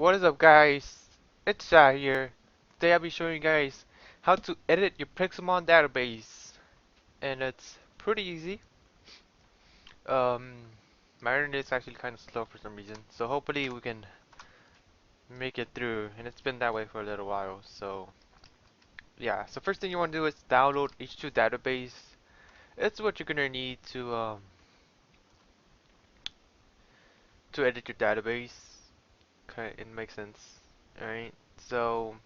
What is up, guys? It's Shy here. Today I'll be showing you guys how to edit your Pixelmon database, and it's pretty easy. Um, my internet is actually kind of slow for some reason, so hopefully we can make it through. And it's been that way for a little while, so yeah. So first thing you want to do is download H2 database. It's what you're gonna need to edit your database. Okay, it makes sense. All right, so.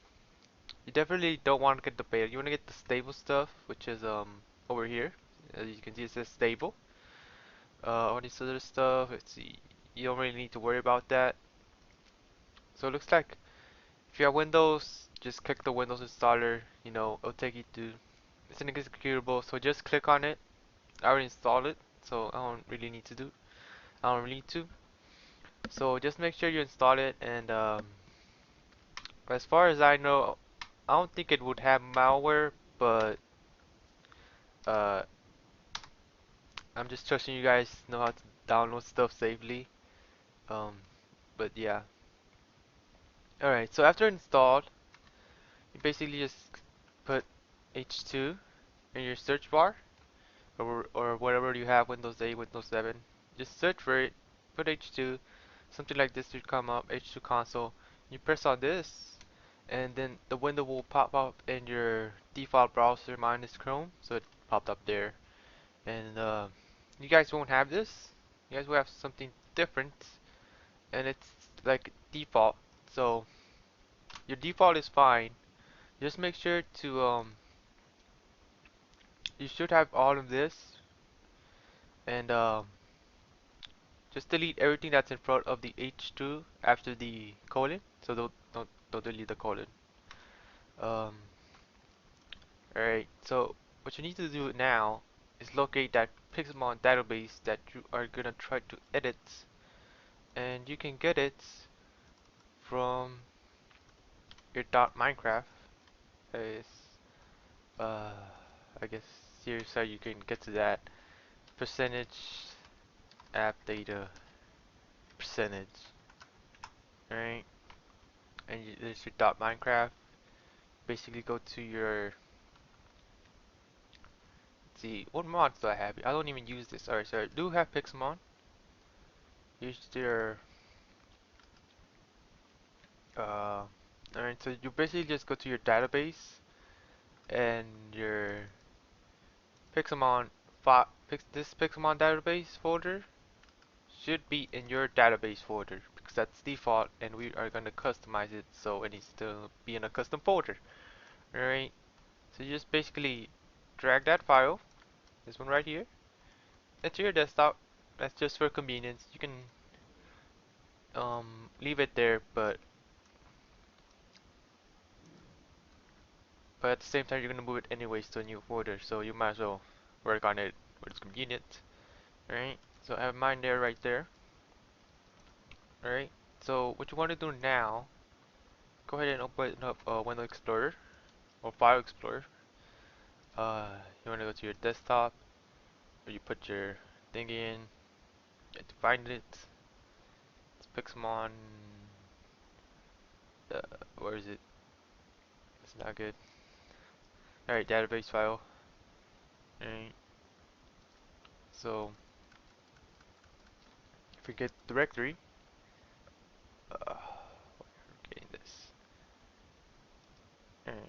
You definitely don't want to get the beta. You want to get the stable stuff, which is over here. As you can see, it says stable. All this other stuff, let's see. You don't really need to worry about that. So it looks like if you have Windows, just click the Windows installer. You know, it'll take you to. It's an executable, so just click on it. I already installed it, so I don't really need to do. I don't really need to. So just make sure you install it, and as far as I know, I don't think it would have malware, but uh, I'm just trusting you guys know how to download stuff safely. Um, but yeah. Alright, so after installed, you basically just put H2 in your search bar or whatever you have, Windows 8, Windows 7. Just search for it, put H2, something like this should come up, H2 console. You press on this, and then the window will pop up in your default browser, mine is Chrome, so it popped up there. And you guys won't have this. You guys will have something different, and it's like default. So your default is fine. Just make sure to you should have all of this, and just delete everything that's in front of the H2 after the colon. So don't delete the colon. Um, all right. So what you need to do now is locate that Pixelmon database that you are gonna try to edit, and you can get it from your .minecraft. Is uh, I guess here's how you can get to that percentage app data percentage. Alright, and there's your .minecraft. Basically, go to your. Let's see, what mods do I have? I don't even use this. Alright, so I do have Pixelmon. Here's your. Alright, so you basically just go to your database and your Pixelmon. This Pixelmon database folder should be in your database folder because that's default and we are going to customize it so it needs to be in a custom folder. Alright, so you just basically drag that file, this one right here, into your desktop. That's just for convenience. You can leave it there, but at the same time you're gonna move it anyways to a new folder, so you might as well work on it when it's convenient. Alright, so I have mine there right there. Alright, so what you want to do now, go ahead and open up Window Explorer or File Explorer. You want to go to your desktop, where you put your thing in, you have to find it. It's Pixelmon. Uh, where is it? It's not good. Alright, database file. Alright, so if we get directory, getting this. Alright,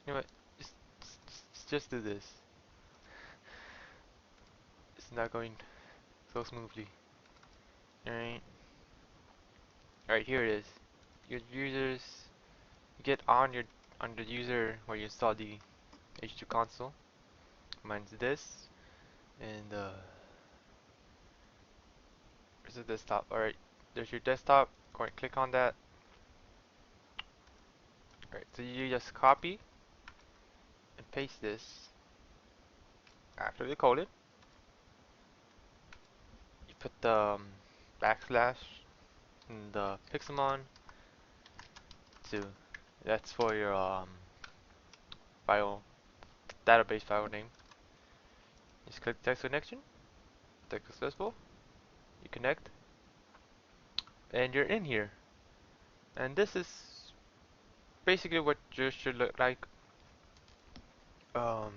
you know what? Just do this. It's not going so smoothly. Alright, alright, here it is. Your users get on the user where you install the H2 console. Mine's this, and there's a desktop. Alright, there's your desktop. Go ahead, click on that. Alright, so you just copy and paste this after the colon. You put the backslash in the Pixelmon 2. That's for your file database file name. Just click text connection. Text successful. You connect. and you're in here. And this is basically what yours should look like. Um,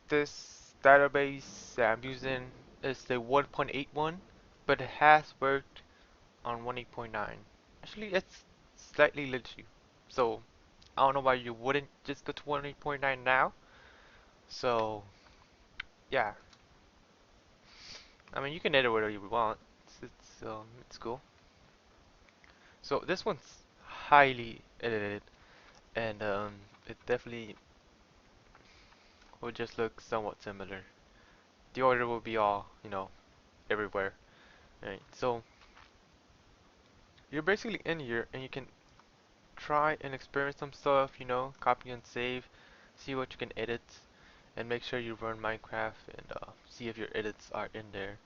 this database that I'm using is the 1.81, but it has worked on 1.8.9. Actually, it's slightly glitchy. So I don't know why you wouldn't just go to 1.8.9 now. So yeah, I mean you can edit whatever you want. It's cool. So this one's highly edited, and it definitely will just look somewhat similar. The order will be all, everywhere. Right. So you're basically in here, and you can try and experiment some stuff. Copy and save, see what you can edit, and make sure you run Minecraft and see if your edits are in there.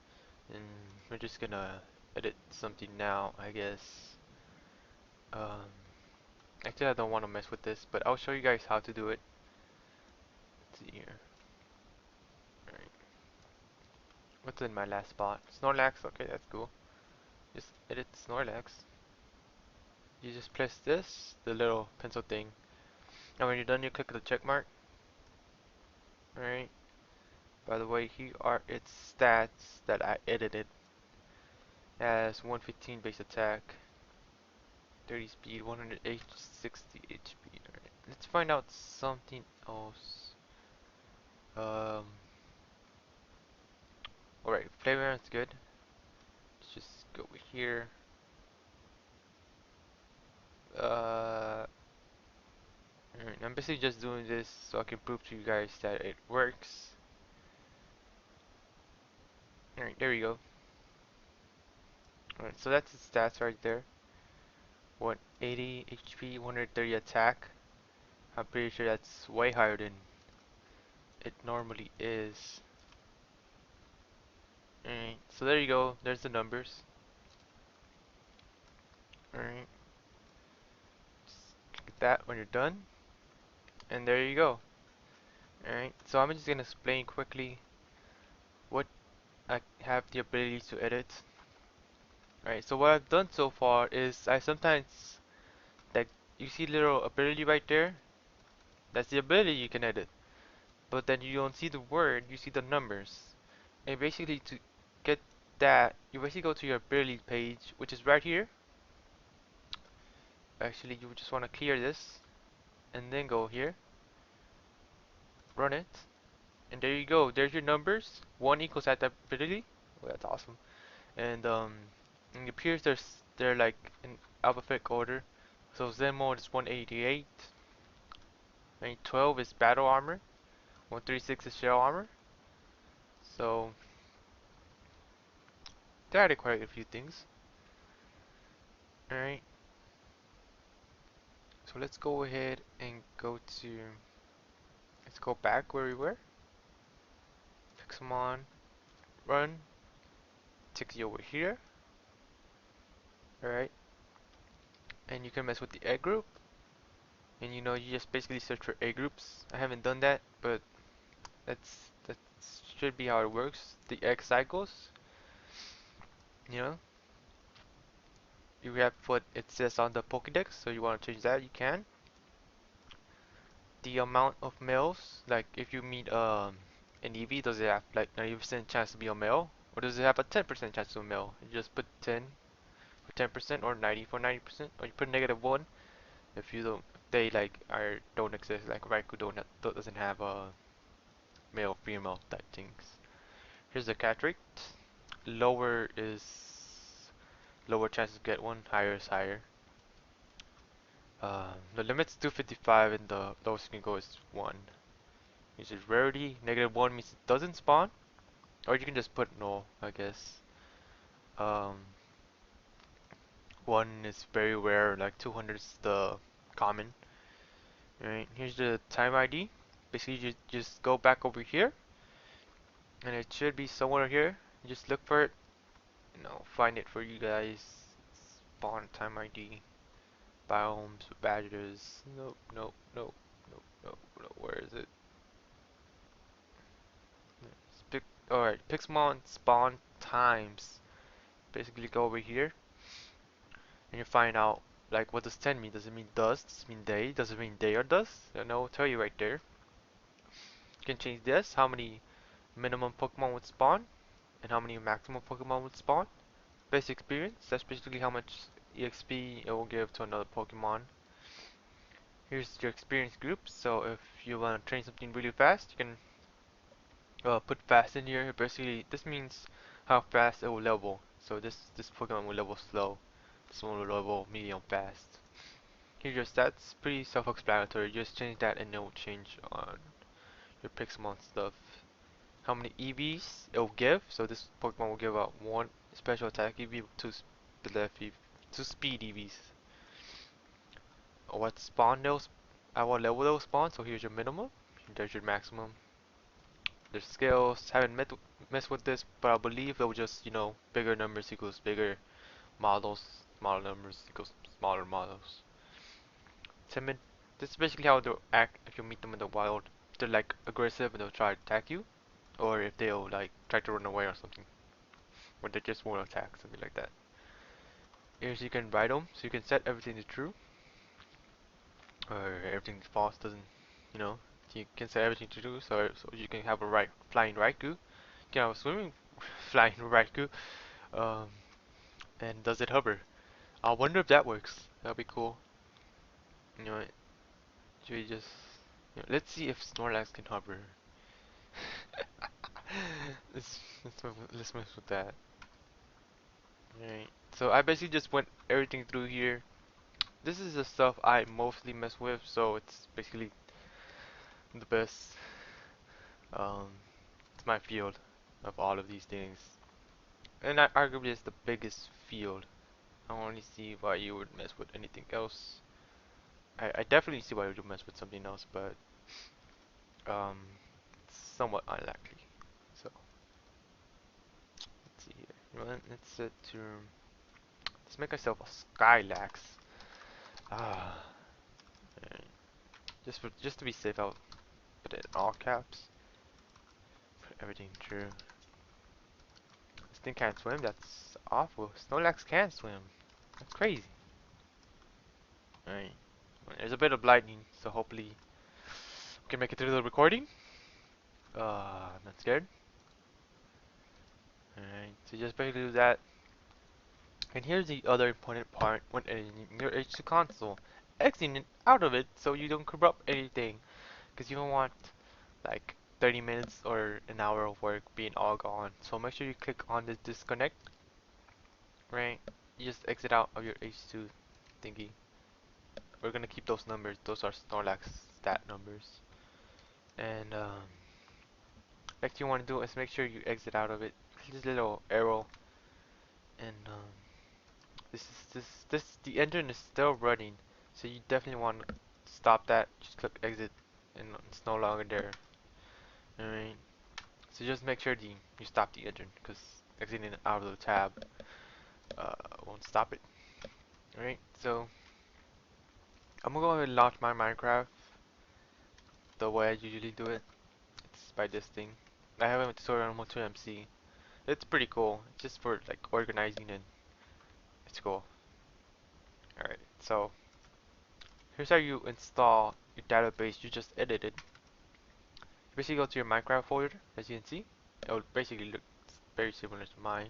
And we're just gonna edit something now, I guess. Um, Actually, I don't want to mess with this, but I'll show you guys how to do it. Let's see here. Alright. What's in my last spot? Snorlax, okay, that's cool. Just edit Snorlax. You just press this, the little pencil thing. And when you're done, you click the check mark. Alright. By the way, here are its stats that I edited. It has 115 base attack, 30 speed, 108, 60 HP. Alright. Let's find out something else. Um, Alright, flavor is good. Let's just go over here. Uh, Alright, I'm basically just doing this so I can prove to you guys that it works. Alright, there we go. Alright, so that's its stats right there. 180 HP, 130 attack. I'm pretty sure that's way higher than it normally is. Alright, so there you go. There's the numbers. Alright, just click that when you're done. And there you go. Alright, so I'm just gonna explain quickly what I have the ability to edit. Alright, so what I've done so far is I sometimes, like, you see little ability right there? That's the ability you can edit. But then you don't see the word, you see the numbers. And basically to get that, you basically go to your ability page, which is right here. Actually, you just want to clear this, and then go here, run it, and there you go. There's your numbers. 1 equals that ability. Oh, that's awesome. And it appears they're like in alphabetic order. So Zen mode is 188, and 12 is battle armor, 136 is shell armor. So they added quite a few things. Alright, so let's go ahead and let's go back where we were. Pixelmon, run, takes you over here. Alright, and you can mess with the egg group. And you just basically search for egg groups. I haven't done that, but that should be how it works. The egg cycles, you know, you have what it says on the Pokédex, so you want to change that, you can. The amount of males, like if you meet an EV, does it have like 90% chance to be a male, or does it have a 10% chance to be a male? You just put 10 for 10%, or 90 for 90%, or you put -1 if you don't, they like don't exist, like Raikou doesn't have a male female type things. Here's the catch rate. Lower is lower chances to get one, higher is higher. The limit's 255 and the lowest you can go is 1. Uses rarity. -1 means it doesn't spawn. Or you can just put no, I guess. Um, 1 is very rare, like 200 is the common. Alright, here's the time ID. Basically, you just go back over here, and it should be somewhere here. You just look for it, find it for you guys. Spawn time ID. Biomes, badges. Nope, nope, nope, nope, nope, nope. Where is it? Alright, Pixelmon spawn times. basically go over here and you find out like what does 10 mean? Does it mean does? Does it mean they? Does it mean they or does? And it'll tell you right there. You can change this, how many minimum Pokemon would spawn and how many maximum Pokemon would spawn. Basic experience, that's basically how much EXP it will give to another Pokemon. Here's your experience group, so if you want to train something really fast, you can put fast in here. Basically, this means how fast it will level. So this Pokemon will level slow. This one will level medium fast. Here's your stats, pretty self-explanatory. Just change that and it will change on your Pixelmon stuff. How many EVs it will give. So this Pokemon will give out one special attack EV, two speed EVs. What spawn they'll, at what level they'll spawn. So here's your minimum. There's your maximum. Their skills, haven't messed with this, but I believe they'll just, bigger numbers equals bigger models, smaller numbers equals smaller models. Timid, this is basically how they'll act if you meet them in the wild. They're like aggressive and they'll try to attack you, or if they'll like try to run away or something, or they just won't attack, something like that. Here's you can write them, so you can set everything to true, or everything to false doesn't, you know, you can set everything to true, so you can have a flying Raikou, you can have a swimming flying Raikou, um, and does it hover? I wonder if that works. That'd be cool. You know, should we just, let's see if Snorlax can hover. let's mess with that. Alright. So I basically just went everything through here. This is the stuff I mostly mess with, so it's basically the best. Um, it's my field of all of these things, and arguably it's the biggest field. I don't really see why you would mess with anything else. I definitely see why you would mess with something else, but um, it's somewhat unlikely. So let's see here. You know what? Let's set to let's make ourselves a Skylax. Ah, alright. Just to be safe, I'll put it in all caps. Put everything true. This thing can't swim. That's awful. Snorlax can swim. That's crazy. Alright. There's a bit of lightning, so hopefully we can make it through the recording. I'm not scared. Alright, so just basically do that. And here's the other important part when editing your H2 console. Exiting out of it so you don't corrupt anything. Because you don't want like 30 minutes or an hour of work being all gone. So make sure you click on the disconnect. Right? You just exit out of your H2 thingy. We're gonna keep those numbers. Those are Snorlax stat numbers. And next you want to do is make sure you exit out of it. This little arrow, and the engine is still running, so you definitely want to stop that. Just click exit, and it's no longer there. Alright. So just make sure you stop the engine, because exiting out of the tab won't stop it. Alright. So I'm gonna go ahead and launch my Minecraft the way I usually do it. It's by this thing. I have a tutorial on Moto-MC. It's pretty cool. It's just for like organizing, and it's cool. Alright, so here's how you install your database you just edited. You basically go to your Minecraft folder, as you can see. It will basically look very similar to mine.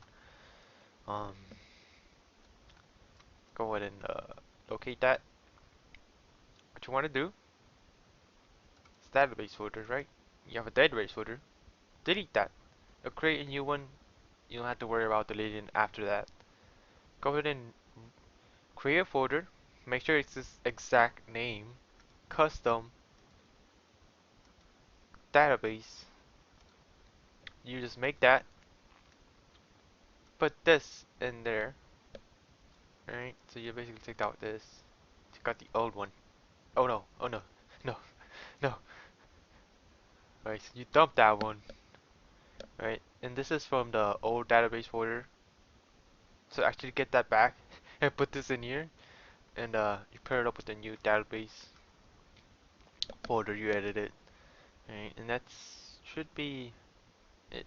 Um, Go ahead and locate that. What you want to do is database folder, right? You have a database folder. Delete that. Create a new one. You don't have to worry about deleting after that. Go ahead and create a folder. Make sure it's this exact name. Custom database. You just make that. Put this in there. Alright, so you basically take out this. Take out the old one. Oh no, oh no, no, no. Alright, so you dump that one. Right, and this is from the old database folder. So actually get that back and put this in here. And you pair it up with the new database folder you edited. Alright, and that should be it.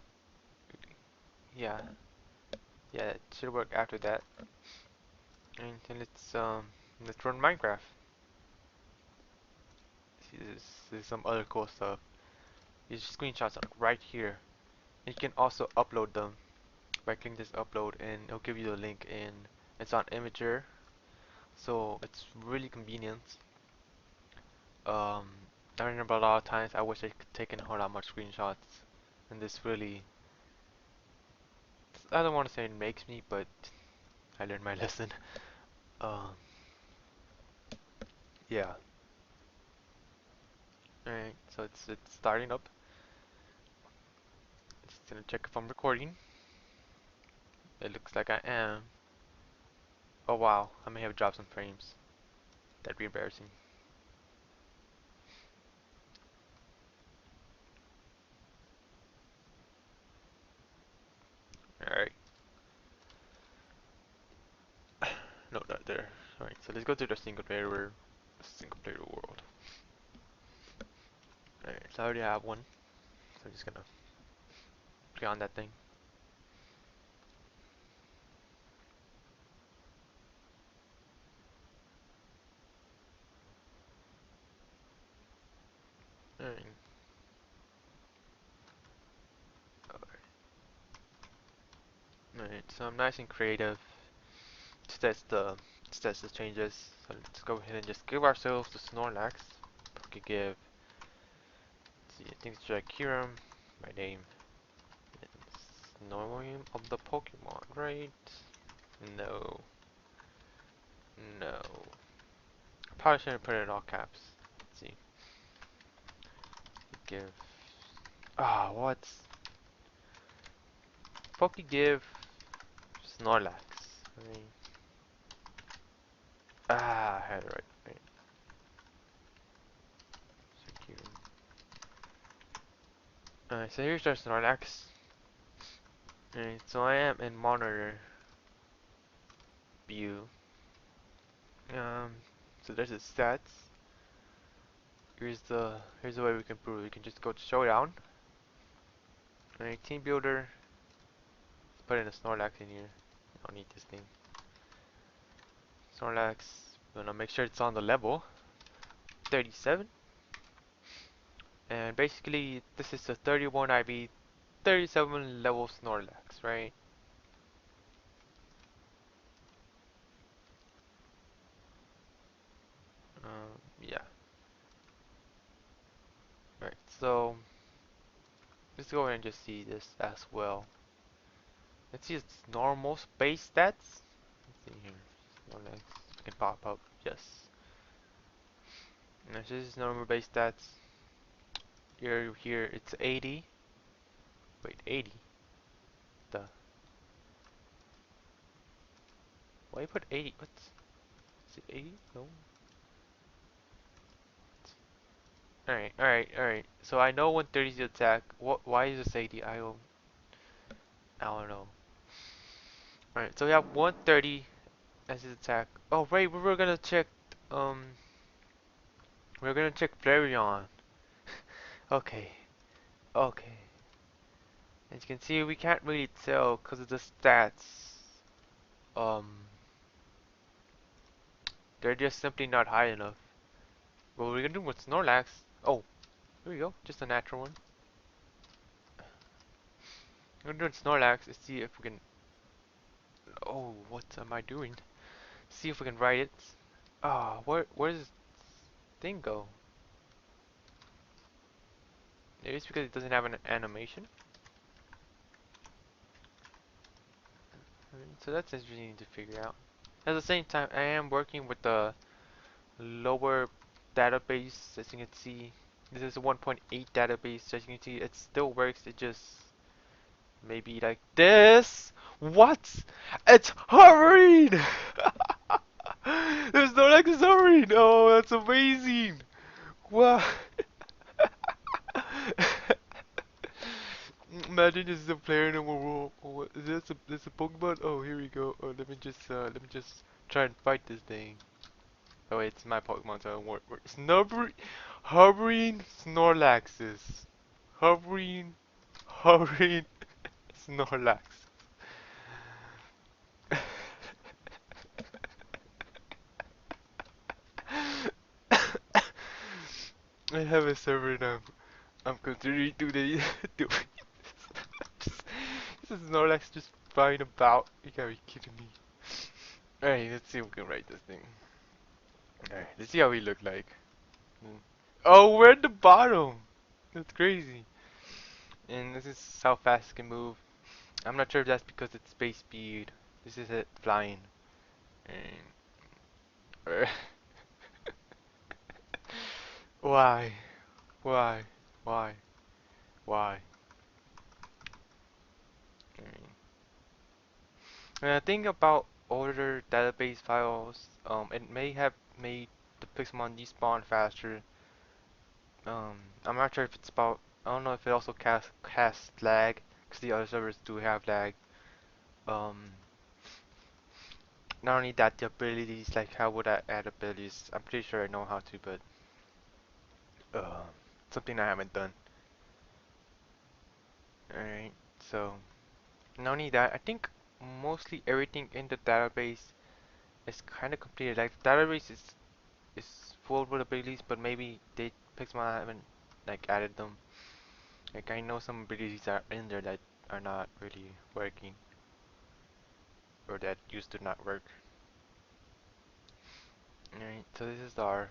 Yeah, Yeah, it should work after that. And then let's run Minecraft. See, this is some other cool stuff. These screenshots are right here. You can also upload them by clicking this upload, and it'll give you the link. And it's on Imager, so it's really convenient. Um, I remember a lot of times I wish I could take in a whole lot more screenshots, and this really, I don't want to say it makes me, but I learned my lesson. Um, yeah. Alright, so it's starting up. It's gonna check if I'm recording. It looks like I am. Oh wow, I may have dropped some frames. That'd be embarrassing. Alright. No, not there. Alright, so let's go to the single player world. Alright, so I already have one. So I'm just gonna click on that thing. Alright. Alright, so I'm nice and creative. It test the changes. So let's go ahead and just give ourselves the Snorlax. We could give, let's see, I think it's Shykiyrm, my name. It's name of the Pokemon, right? No. No. Probably shouldn't put it in all caps. Let's see. Give. Ah, what? Give Snorlax. I mean, I had it right. Right. So here's our Snorlax. Alright, so I am in monitor view. Um, so there's his stats. Here's the way we can prove it. We can just go to showdown. Alright, team builder. Let's put in a Snorlax in here. I don't need this thing. Snorlax. We're gonna make sure it's on the level 37. And basically, this is a 31 IV, 37 level Snorlax, right? Yeah. Right. So let's go ahead and just see this as well. Let's see its normal base stats. Let's see here. Snorlax can pop up. Yes. And this is normal base stats. Here it's 80. Wait, 80. The why you put 80? What's is it 80? No. Alright. So I know 130 is the attack. What? Why is this 80? I don't know. Alright, so we have 130 as his attack. Oh right, um we were gonna check Flareon. Okay, okay. As you can see, we can't really tell because of the stats. Um, they're just simply not high enough. What we're gonna do with Snorlax? Oh, here we go, just a natural one. We're gonna do with Snorlax and see if we can. Oh, what am I doing? See if we can write it. Ah, where does this thing go? Maybe it's because it doesn't have an animation. So that's interesting to figure out. At the same time, I am working with the lower database, as you can see. This is a 1.8 database, as you can see. It still works, it just maybe like this. What? It's hovering! There's no like it's hovering! Oh, that's amazing! Wow! Imagine this is a player in a world. Oh, is this a Pokemon? Oh, here we go. Oh, let me just try and fight this thing. Oh wait, it's my Pokemon, so it won't work. Hovering Snorlaxes. Hovering, hovering Snorlax. I have a server now. I'm considering doing doing just, this is Snorlax just flying about. You gotta be kidding me. Alright, let's see if we can write this thing. Alright, let's see how we look like. Hmm. Oh, we're at the bottom! That's crazy. And this is how fast it can move. I'm not sure if that's because it's space speed. This is it flying. And why? Why? Why? Why? And I think about older database files, it may have made the Pixelmon despawn faster. I'm not sure if it's about, I don't know if it also casts lag, because the other servers do have lag. Um, Not only that, the abilities, like how would I add abilities? I'm pretty sure I know how to, but uh, something I haven't done. Alright, so not only that, I think mostly everything in the database is kind of completed. Like the database is full with abilities, but maybe they Pixelmon haven't like added them. Like I know some abilities are in there that are not really working, or that used to not work. Alright, so this is our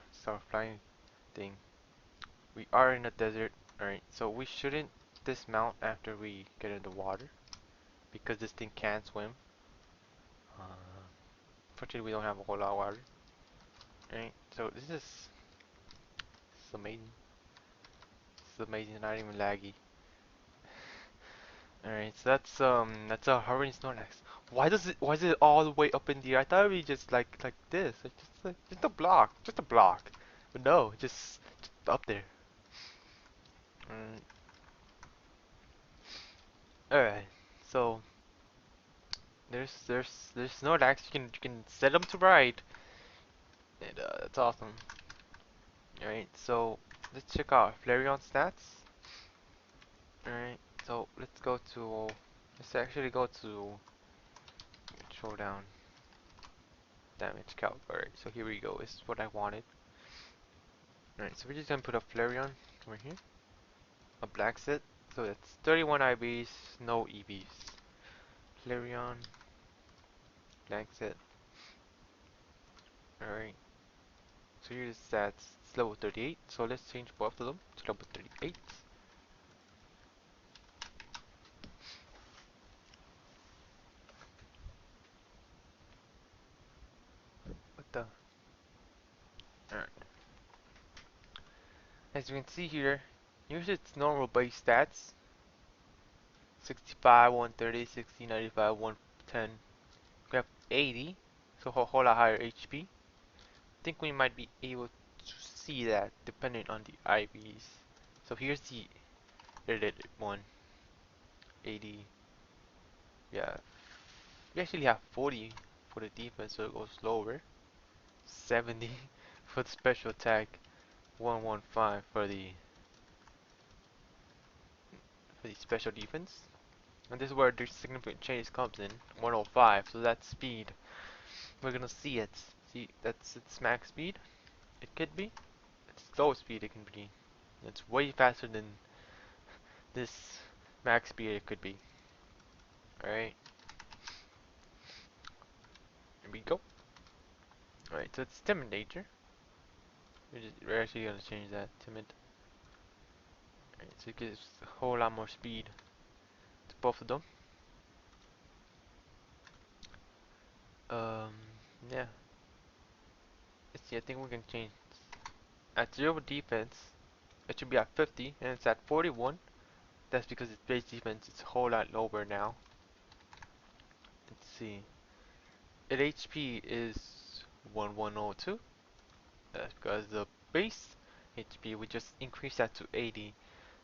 flying thing. We are in a desert. Alright, so we shouldn't dismount after we get in the water because this thing can't swim. Uh, Fortunately, we don't have a whole lot of water. Alright, so this is amazing. This is amazing, not even laggy. Alright, so that's a hovering Snorlax. Why is it all the way up in the air? I thought it'd be just like this, like just a block, just a block. But no, just up there. Mm, alright, so there's Snorlax. You can set them to ride, and that's awesome. Alright, so let's check out Flareon stats. Alright, so let's actually go to showdown damage calc. Alright, so here we go. This is what I wanted. Alright, so we're just gonna put a Flareon over here, a black set. So that's 31 IVs, no EVs. Flareon, black set. Alright, so here's the stats. It's level 38, so let's change both of them to level 38. What the? Alright, as you can see here, here's its normal base stats. 65, 130, 60, 95, 110. We have 80, so a whole lot higher HP. I think we might be able to see that depending on the IVs. So here's the edited one. 80. Yeah, we actually have 40 for the defense, so it goes lower. 70 for the special attack. 115 for the special defense. And this is where the significant change comes in. 105, so that's speed. We're gonna see it. See, that's its max speed. It could be. Its slow speed it can be. It's way faster than this max speed it could be. Alright, here we go. Alright, so it's timid nature. We're actually gonna change that. Timid. Alright, so it gives a whole lot more speed to both of them. Um, yeah. Let's see, I think we can change. At 0 defense, it should be at 50, and it's at 41. That's because its base defense is a whole lot lower now. Let's see. Its HP is 1102. That's because the base HP, we just increased that to 80.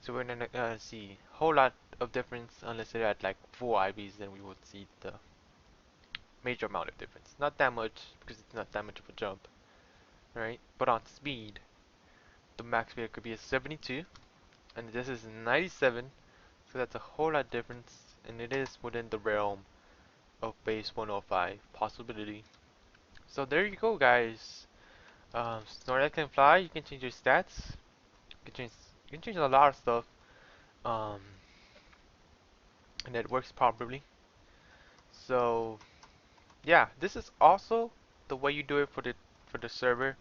So we're not gonna see a whole lot of difference unless it had like 4 IVs, then we would see the major amount of difference. Not that much, because it's not that much of a jump. Right? But on speed, the max speed could be a 72, and this is 97, so that's a whole lot difference, and it is within the realm of base 105 possibility. So there you go, guys. Snorlax can fly, you can change your stats. you can change a lot of stuff. Um, and it works properly. So yeah, this is also the way you do it for the server.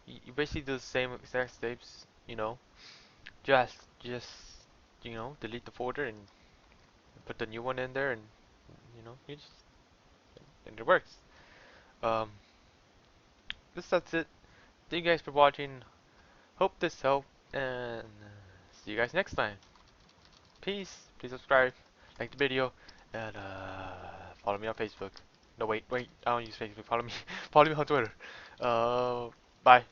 You basically do the same exact steps, you know. Just delete the folder and put the new one in there, and you just and it works. Um, that's it. Thank you guys for watching. Hope this helped, and see you guys next time. Peace. Please subscribe, like the video, and follow me on Facebook. No, wait. I don't use Facebook. Follow me. Follow me on Twitter. Uh, bye.